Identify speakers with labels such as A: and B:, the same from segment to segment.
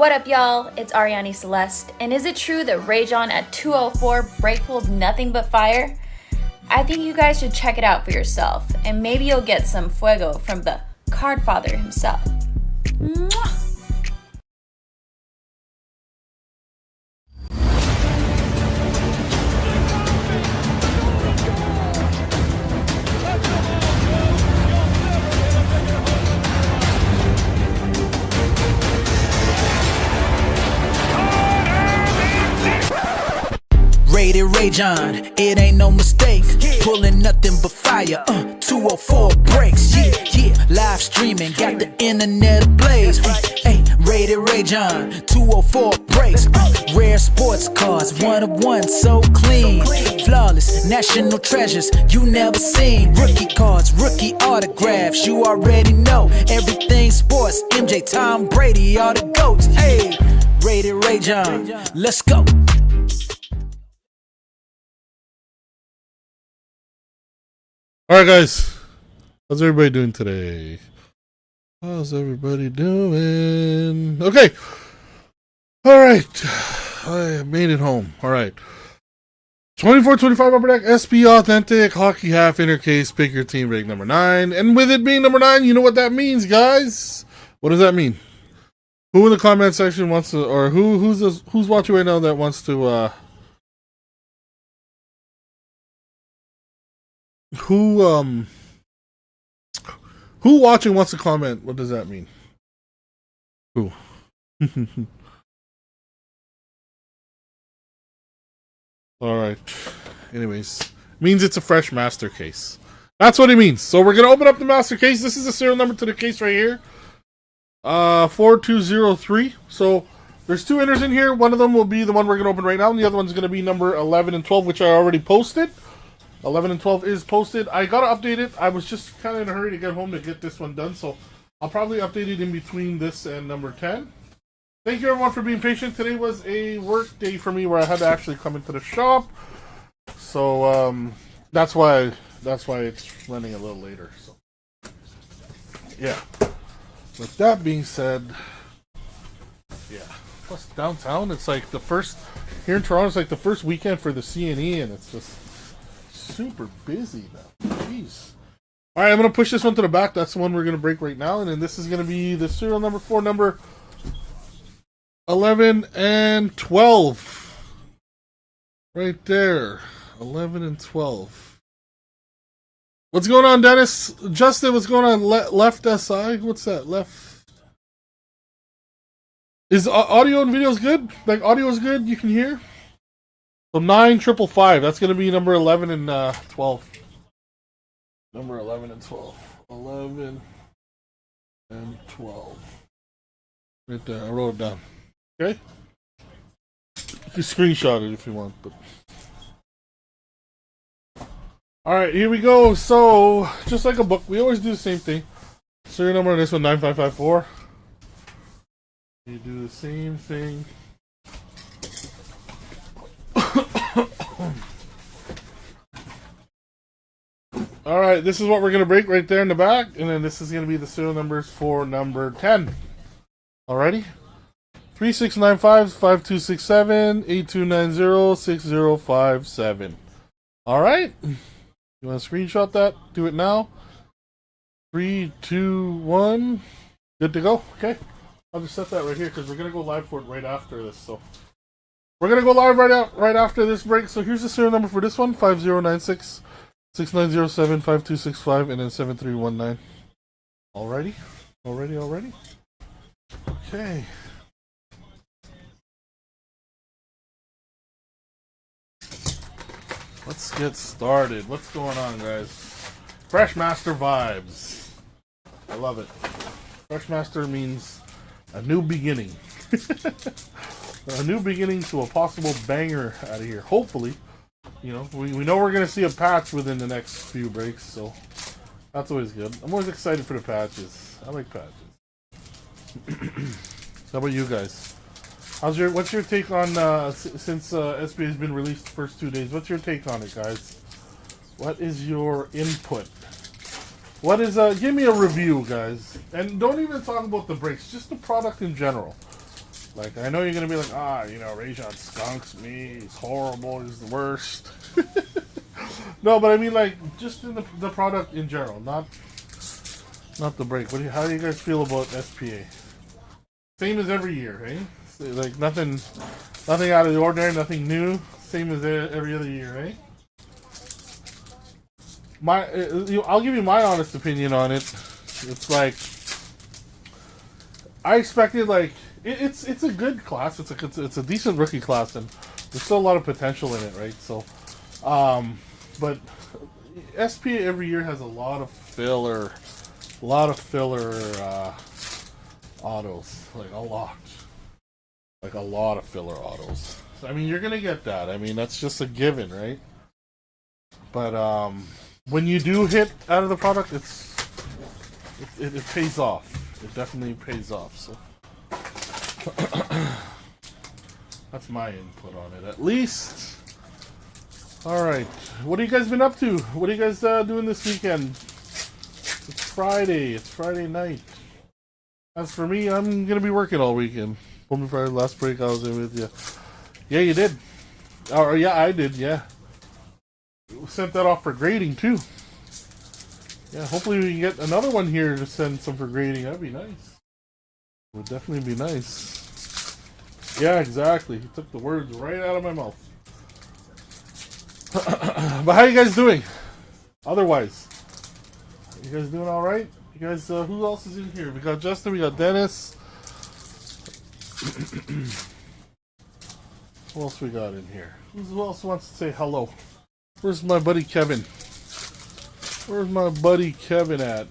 A: What up, y'all? It's Ariane Celeste, and is it true that Rage On at 204 break holds nothing but fire? I think you guys should check it out for yourself, and maybe you'll get some fuego from the card father himself. Mwah!
B: Rated Rage On, it ain't no mistake. Pulling nothing but fire, 204 breaks, yeah. Live streaming, got the internet ablaze. Hey, Rated Rage On, 204 breaks. Rare sports cars, one of one, so clean. Flawless, national treasures you never seen. Rookie cards, rookie autographs, you already know. Everything sports, MJ, Tom Brady, all the GOATs. Hey, Rated Rage On, let's go.
C: Alright guys, how's everybody doing today? How's everybody doing? Okay, alright, I made it home. Alright, 24-25 Upper Deck SP Authentic Hockey Half Inner Case, pick your team break number 9. And with it being number 9, you know what that means, guys. What does that mean? Who in the comment section wants to, or who's watching right now that wants to who watching wants to comment? What does that mean? Who? Alright. Anyways. Means it's a fresh master case. That's what it means. So we're gonna open up the master case. This is the serial number to the case right here. 4203. So there's two inners in here. One of them will be the one we're gonna open right now, and the other one's gonna be number 11 and 12, which I already posted. 11 and 12 is posted. I gotta update it. I was just kind of in a hurry to get home to get this one done, so I'll probably update it in between this and number 10. Thank you everyone for being patient. Today was a work day for me where I had to actually come into the shop, so that's why it's running a little later. So yeah. With that being said, yeah. Plus downtown, it's like the first here in Toronto. It's like the first weekend for the CNE, and it's just super busy now. Jeez. Alright, I'm going to push this one to the back. That's the one we're going to break right now. And then this is going to be the serial number 4, number 11 and 12. Right there. 11 and 12. What's going on, Dennis? Justin, what's going on? Left SI? What's that? Left. Is audio and videos good? Like, audio is good? You can hear? So 9555, that's going to be number 11 and 12. Number 11 and 12. 11 and 12. Right there, I wrote it down. Okay? You can screenshot it if you want. But alright, here we go. So, just like a book, we always do the same thing. Serial number on this one, 9554. You do the same thing. Alright, this is what we're going to break right there in the back, and then this is going to be the serial numbers for number 10. Alrighty? 3695 5267 8290 6057. Alright? You want to screenshot that? Do it now. 3, 2, 1. Good to go? Okay. I'll just set that right here because we're going to go live for it right after this, so. We're going to go live right after this break. So here's the serial number for this one. 5096 6907 5265 and then 7319. Alrighty? Already? Okay. Let's get started. What's going on, guys? Fresh Master vibes. I love it. Fresh Master means a new beginning. A new beginning to a possible banger out of here. Hopefully. You know, we know we're going to see a patch within the next few breaks, so that's always good. I'm always excited for the patches. I like patches. How about you guys? What's your take on, since SBA has been released the first 2 days, what's your take on it, guys? What is your input? What is, give me a review, guys. And don't even talk about the breaks, just the product in general. Like, I know you're gonna be like, you know, Rajon skunks me, he's horrible, he's the worst. No, but I mean, like, just in the product in general, not the break. How do you guys feel about SPA? Same as every year, eh? Like, nothing out of the ordinary, nothing new. Same as every other year, eh? I'll give you my honest opinion on it. It's like, I expected, like, it's a good class. It's a decent rookie class, and there's still a lot of potential in it, right? So, but SPA every year has a lot of filler autos, like a lot of filler autos. So, I mean, you're gonna get that. I mean, that's just a given, right? But when you do hit out of the product, it pays off. It definitely pays off. So that's my input on it, at least. All right, what have you guys been up to? What are you guys doing this weekend? It's Friday. It's Friday night. As for me, I'm gonna be working all weekend. Home Friday, last break I was in with you. Yeah, you did. Oh, yeah, I did. Yeah, we sent that off for grading too. Yeah, hopefully we can get another one here to send some for grading. That'd be nice. It would definitely be nice. Yeah, exactly. He took the words right out of my mouth. But how you guys doing? Otherwise, you guys doing all right? You guys, who else is in here? We got Justin. We got Dennis. Who else we got in here? Who else wants to say hello? Where's my buddy Kevin? Where's my buddy Kevin at?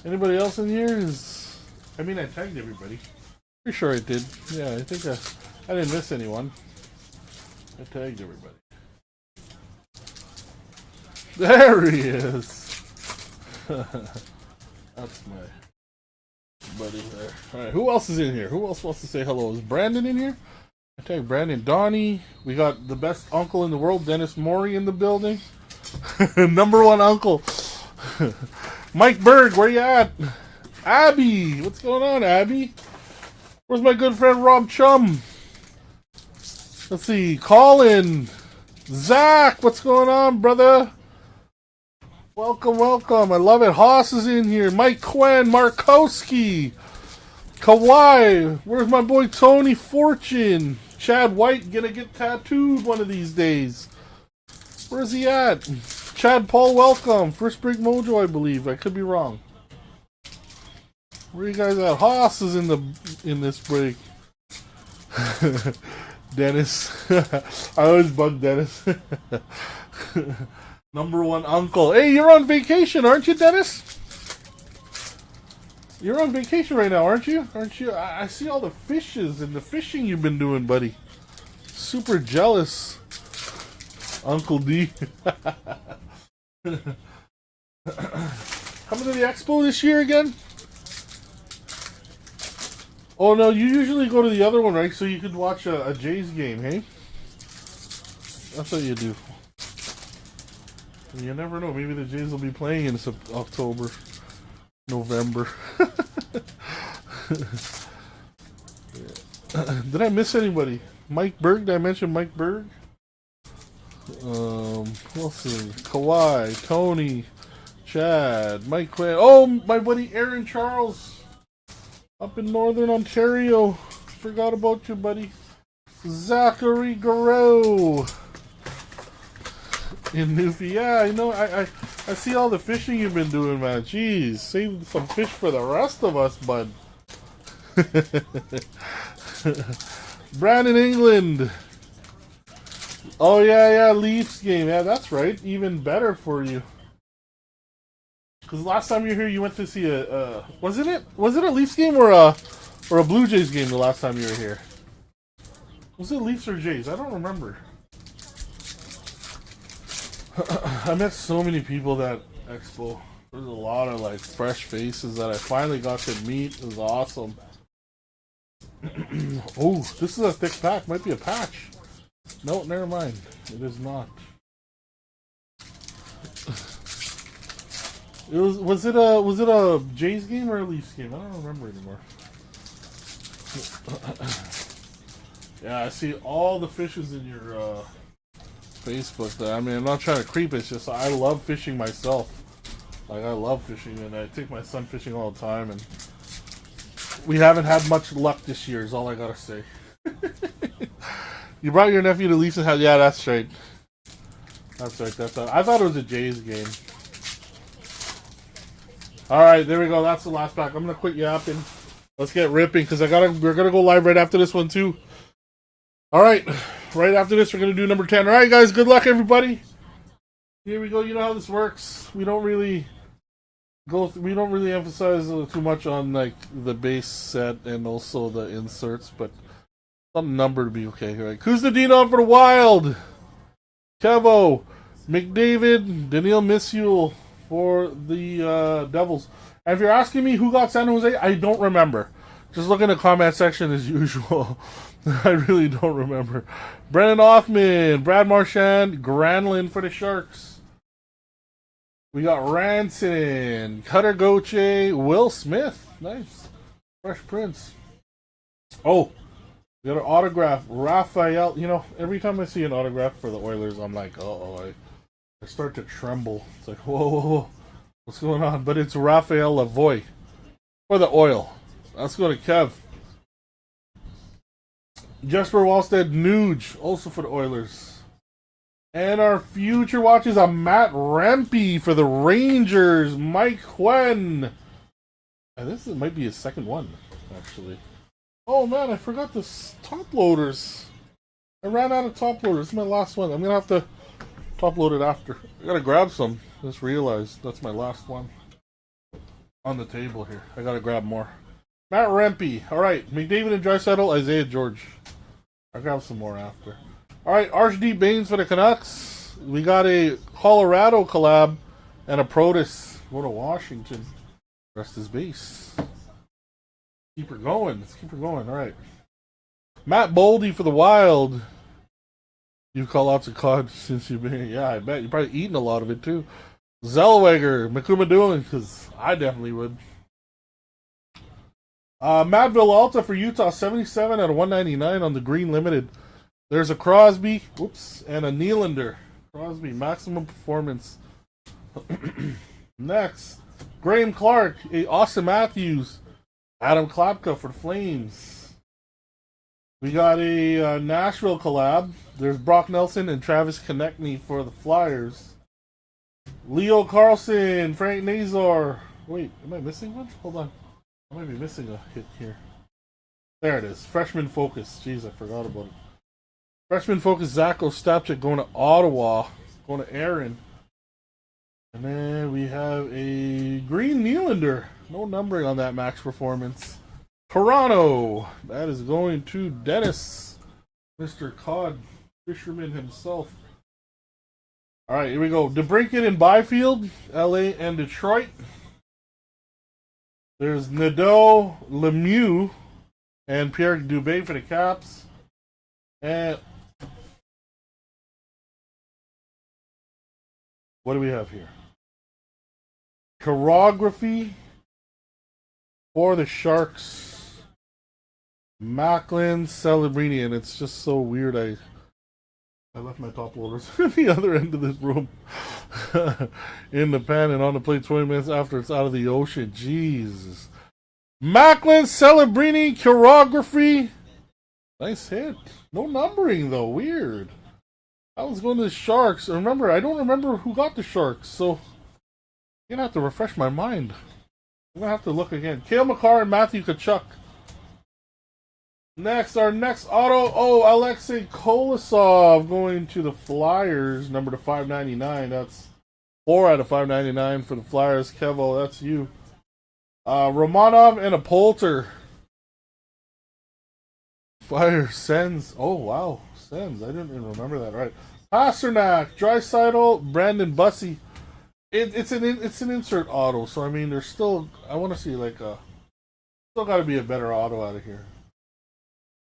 C: Anybody else in here? I mean, I tagged everybody. Pretty sure I did. Yeah, I think I didn't miss anyone. I tagged everybody. There he is. That's my buddy there. Alright, who else is in here? Who else wants to say hello? Is Brandon in here? I tagged Brandon. Donnie. We got the best uncle in the world, Dennis Morey, in the building. Number one uncle. Mike Berg, where you at? Abby. What's going on, Abby? Where's my good friend Rob Chum? Let's see. Colin. Zach, what's going on, brother? Welcome, welcome. I love it. Haas is in here. Mike Quinn, Markowski, Kawhi. Where's my boy Tony Fortune? Chad White gonna get tattooed one of these days. Where's he at? Chad Paul, welcome. First Break Mojo, I believe. I could be wrong. Where you guys at? Haas is in this break. Dennis. I always bug Dennis. Number one uncle. Hey, you're on vacation, aren't you, Dennis? You're on vacation right now, aren't you? Aren't you? I see all the fishes and the fishing you've been doing, buddy. Super jealous, Uncle D. Coming to the expo this year again? Oh no, you usually go to the other one, right? So you could watch a Jays game, hey? That's what you do. You never know. Maybe the Jays will be playing in October, November. Did I miss anybody? Mike Berg? Did I mention Mike Berg? Let's see. Kawhi, Tony, Chad, Mike Quinn. Oh, my buddy Aaron Charles up in Northern Ontario. Forgot about you, buddy. Zachary Garreau in Newfie. Yeah, I know. I see all the fishing you've been doing, man. Jeez, save some fish for the rest of us, bud. Brandon England. Oh yeah, Leafs game. Yeah, that's right. Even better for you. Because last time you were here, you went to see was it a Leafs game or a Blue Jays game? The last time you were here, was it Leafs or Jays? I don't remember. I met so many people that expo. There's a lot of like fresh faces that I finally got to meet. It was awesome. Oh, this is a thick pack. Might be a patch. No, never mind. It is not. Was it a Jays game or a Leafs game? I don't remember anymore. Yeah, I see all the fishes in your Facebook. I mean, I'm not trying to creep. It's just I love fishing myself. Like, I love fishing, and I take my son fishing all the time, and we haven't had much luck this year, is all I gotta say. You brought your nephew to Leafs and had... Yeah, that's right. That's right, that's right. I thought it was a Jays game. Alright, there we go. That's the last pack. I'm gonna quit yapping. Let's get ripping, because we're gonna go live right after this one, too. Alright, right after this, we're gonna do number 10. Alright, guys, good luck, everybody. Here we go. You know how this works. We don't really emphasize too much on like the base set and also the inserts, but some number to be okay. Right? Kuznadinov for the Wild, Kevo, McDavid, Daniil Misule for the Devils. And if you're asking me who got San Jose, I don't remember. Just look in the comment section as usual. I really don't remember. Brennan Hoffman, Brad Marchand, Granlund for the Sharks. We got Ranson, Cutter Gauthier, Will Smith. Nice. Fresh Prince. Oh, we got an autograph. Raphael. You know, every time I see an autograph for the Oilers, I'm like, uh-oh. I start to tremble. It's like, whoa. What's going on? But it's Raphael Lavoie for the Oil. Let's go to Kev. Jesper Wallstead Nuge, also for the Oilers. And our future watch is a Matt Rempe for the Rangers. Mike Quinn. And this might be his second one, actually. Oh man, I forgot the top loaders. I ran out of top loaders. This is my last one. I'm going to have to top load it after. I got to grab some. Just realized that's my last one on the table here. I got to grab more. Matt Rempe. Alright, McDavid and Draisaitl, Isaiah George. I'll grab some more after. Alright, Archie Baines for the Canucks. We got a Colorado collab and a Protus. Go to Washington. Rest his base. Keep her going. Let's keep her going. Alright. Matt Boldy for the Wild. You call lots of COD since you've been here. Yeah, I bet. You've probably eaten a lot of it too. Zellweger. Makuma Doolin, because I definitely would. Matt Villalta for Utah. 77 out of 199 on the Green Limited. There's a Crosby, and a Nylander. Crosby, maximum performance. Next, Graham Clark, a Austin Matthews, Adam Klapka for the Flames. We got a Nashville collab. There's Brock Nelson and Travis Konechny for the Flyers. Leo Carlson, Frank Nazar. Wait, am I missing one? Hold on. I might be missing a hit here. There it is. Freshman Focus. Jeez, I forgot about it. Freshman Focus, Zach Ostapchuk going to Ottawa, going to Aaron. And then we have a Green Nylander. No numbering on that max performance. Toronto. That is going to Dennis, Mr. Cod Fisherman himself. All right, here we go. DeBrincat and Byfield, LA and Detroit. There's Nadeau, Lemieux, and Pierre Dubé for the Caps. And what do we have here? Choreography for the Sharks. Macklin, Celebrini, and it's just so weird. I left my top loaders at the other end of this room in the pan and on the plate 20 minutes after it's out of the ocean. Jesus. Macklin, Celebrini, choreography. Nice hit. No numbering though. Weird. I was going to the Sharks. Remember, I don't remember who got the Sharks, so I'm gonna have to refresh my mind. I'm gonna have to look again. Cale Makar and Matthew Tkachuk. Next, our next auto. Oh, Alexei Kolosov going to the Flyers, number to 599. That's 4 out of 599 for the Flyers. Kevo, that's you. Romanov and a Poulter. Fire sends. Oh wow, sends. I didn't even remember that. Right. Pasternak, Draisaitl, Brandon Bussey. It's an insert auto. So I mean, there's still. I want to see like a. Still got to be a better auto out of here.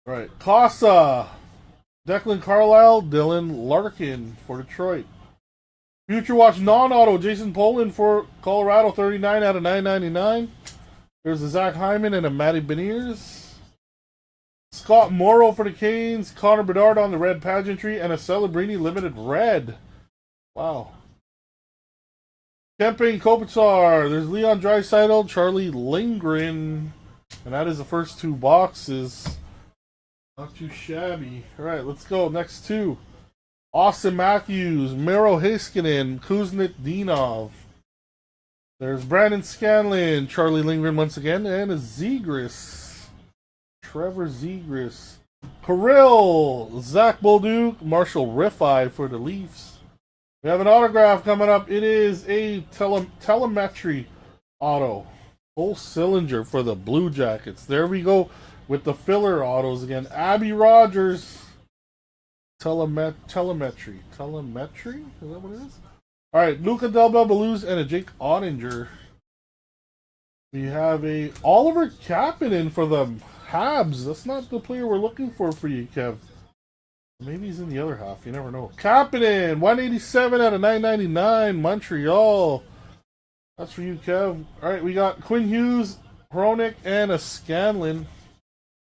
C: Right. Casa, Declan Carlisle, Dylan Larkin for Detroit. Future Watch non-auto, Jason Poland for Colorado, 39 out of 999. There's a Zach Hyman and a Matty Beniers. Scott Morrow for the Canes, Connor Bedard on the red pageantry, and a Celebrini limited red. Wow. Kempe Kopitar, there's Leon Draisaitl, Charlie Lindgren, and that is the first two boxes. Not too shabby. Alright, let's go. Next two. Austin Matthews, Miro Heiskanen, Kuznet Dinov. There's Brandon Scanlon, Charlie Lindgren once again, and a Zegras. Trevor Zegras. Kirill, Zach Bolduc, Marshall Riffey for the Leafs. We have an autograph coming up. It is a telemetry auto. Full cylinder for the Blue Jackets. There we go with the filler autos again. Abby Rogers. Telemetry. Is that what it is? Alright, Luca Del Belbaluz and a Jake Ottinger. We have a Oliver Kapanen for the Habs. That's not the player we're looking for you, Kev. Maybe he's in the other half. You never know. Kapanen, 187 out of 999, Montreal. That's for you, Kev. Alright, we got Quinn Hughes, Hronik, and a Scanlon.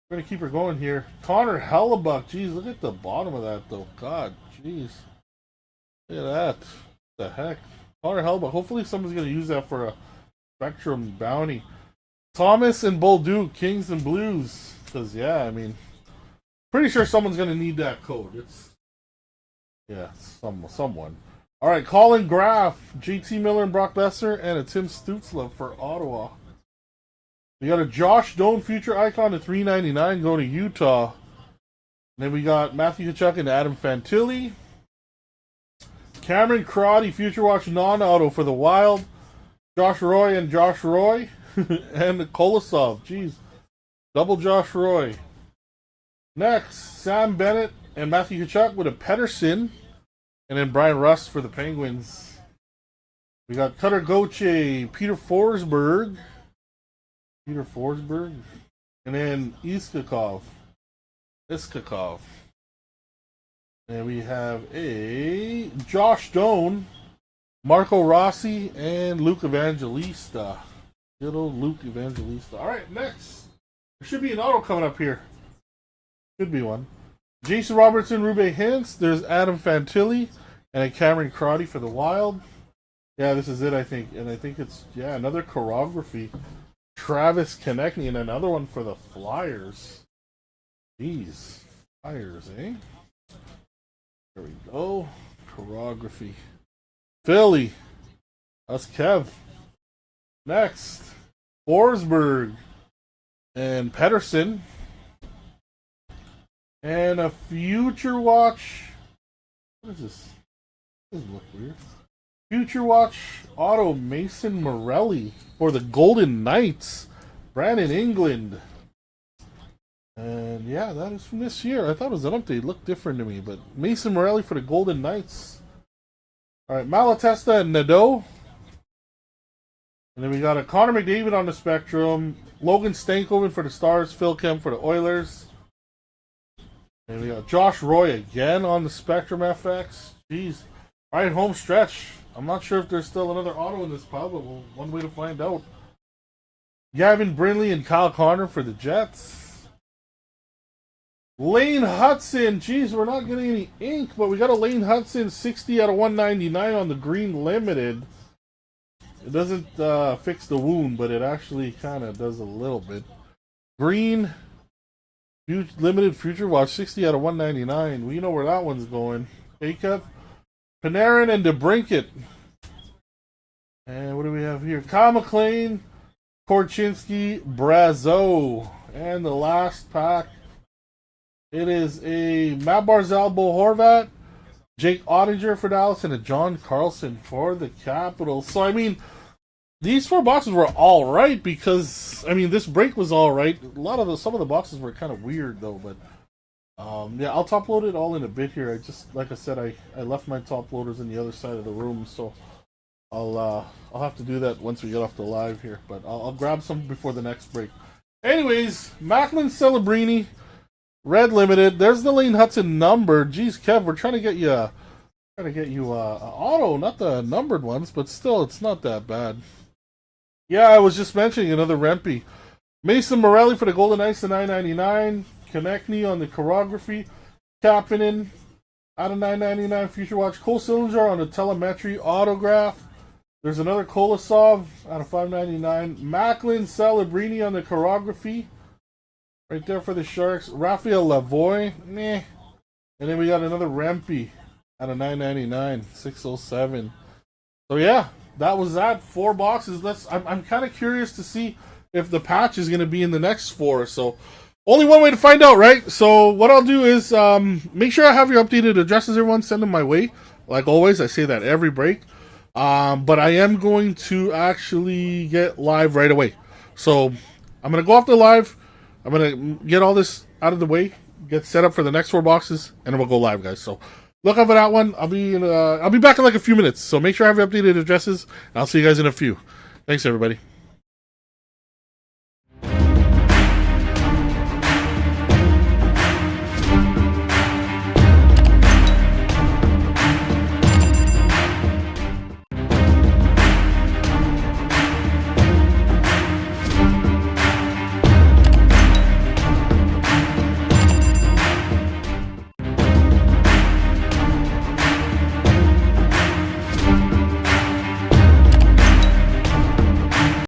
C: We're going to keep her going here. Connor Hellebuck. Jeez, look at the bottom of that, though. God, jeez. Look at that. What the heck? Connor Hellebuck. Hopefully someone's going to use that for a Spectrum bounty. Thomas and Bolduc, Kings and Blues. Because, yeah, I mean, pretty sure someone's going to need that code. Someone. All right, Colin Graff, JT Miller and Brock Besser, and a Tim Stützle for Ottawa. We got a Josh Doan future icon at $3.99 going to Utah. And then we got Matthew Tkachuk and Adam Fantilli. Cameron Crotty future watch non-auto for the Wild. Josh Roy and Josh Roy. And Kolosov. Jeez. Double Josh Roy. Next, Sam Bennett and Matthew Tkachuk with a Pettersson. And then Brian Rust for the Penguins. We got Cutter Gauthier, Peter Forsberg. And then Iskakov. And we have a Josh Doan, Marco Rossi, and Luke Evangelista. Good old Luke Evangelista. Alright, next. There should be an auto coming up here. Should be one. Jason Robertson, Rube Hintz. There's Adam Fantilli and a Cameron Crotty for the Wild. Yeah, this is it, I think. And I think it's, another choreography. Travis Konechny and another one for the Flyers. Jeez. Flyers, eh? There we go. Choreography. Philly. That's Kev. Next. Forsberg. And Pettersson. And a Future Watch. What is this? This doesn't look weird. Future Watch Auto Mason Morelli for the Golden Knights. Brandon England. And yeah, that is from this year. I thought it was an update. It looked different to me. But Mason Morelli for the Golden Knights. Alright, Malatesta and Nadeau. And then we got a Connor McDavid on the Spectrum. Logan Stankoven for the Stars. Phil Kemp for the Oilers. And we got Josh Roy again on the Spectrum FX. Jeez. Alright, home stretch. I'm not sure if there's still another auto in this pile, but one way to find out. Gavin Brindley and Kyle Connor for the Jets. Lane Hudson. Jeez, we're not getting any ink, but we got a Lane Hudson 60 out of 199 on the Green Limited. It doesn't fix the wound, but it actually kind of does a little bit. Green Limited Future Watch 60 out of 199. We know where that one's going. Hey, Kev. Panarin and DeBrincat. And what do we have here? Kyle McLean, Korchinski, Brazo. And the last pack, it is a Matt Barzal, Bo Horvat, Jake Ottinger for Dallas, and a John Carlson for the Capitals. So, I mean, these four boxes were all right because, I mean, this break was all right. Some of the boxes were kind of weird, though, but I'll top load it all in a bit here. I just, like I said, I left my top loaders in the other side of the room, so I'll have to do that once we get off the live here. But I'll grab some before the next break. Anyways, Macklin Celebrini, Red Limited. There's the Lane Hudson number. Jeez, Kev, we're trying to get you Trying to get you a auto, not the numbered ones, but still, it's not that bad. Yeah, I was just mentioning another Rempy. Mason Morelli for the Golden Knights to 9.99. Konechny on the choreography. Kapanen out of 9.99. Future Watch. Cole Sillinger on the telemetry autograph. There's another Kolosov out of 5.99. Macklin Celebrini on the choreography. Right there for the Sharks. Raphael Lavoie. Meh. And then we got another Rempy out of 9.99. 607. So yeah, that was that. 4 boxes. I'm kind of curious to see if the patch is going to be in the next 4. So only one way to find out, right? So what I'll do is make sure I have your updated addresses, everyone. Send them my way. Like always, I say that every break. But I am going to actually get live right away. So I'm going to go off the live. I'm going to get all this out of the way, get set up for the next 4 boxes, and then we'll go live, guys. So look out for that one. I'll be back in like a few minutes. So make sure I have your updated addresses, and I'll see you guys in a few. Thanks, everybody.